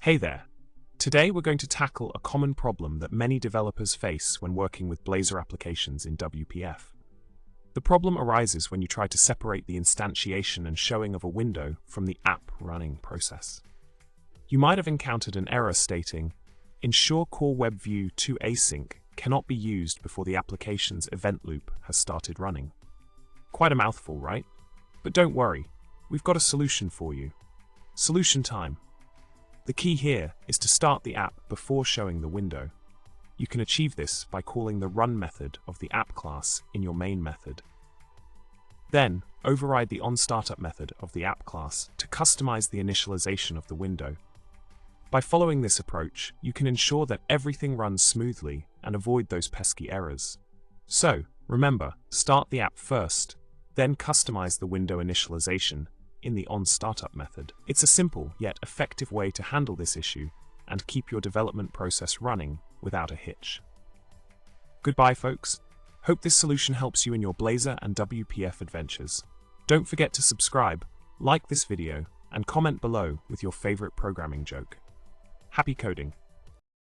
Hey there! Today we're going to tackle a common problem that many developers face when working with Blazor applications in WPF. The problem arises when you try to separate the instantiation and showing of a window from the app running process. You might have encountered an error stating, "Ensure Core Web View to Async cannot be used before the application's event loop has started running." Quite a mouthful, right? But don't worry, we've got a solution for you. Solution time. The key here is to start the app before showing the window. You can achieve this by calling the run method of the app class in your main method. Then, override the OnStartup method of the app class to customize the initialization of the window. By following this approach, you can ensure that everything runs smoothly and avoid those pesky errors. So, remember, start the app first, then customize the window initialization in the OnStartup method. It's a simple yet effective way to handle this issue and keep your development process running without a hitch. Goodbye, folks. Hope this solution helps you in your Blazor and WPF adventures. Don't forget to subscribe, like this video, and comment below with your favorite programming joke. Happy coding!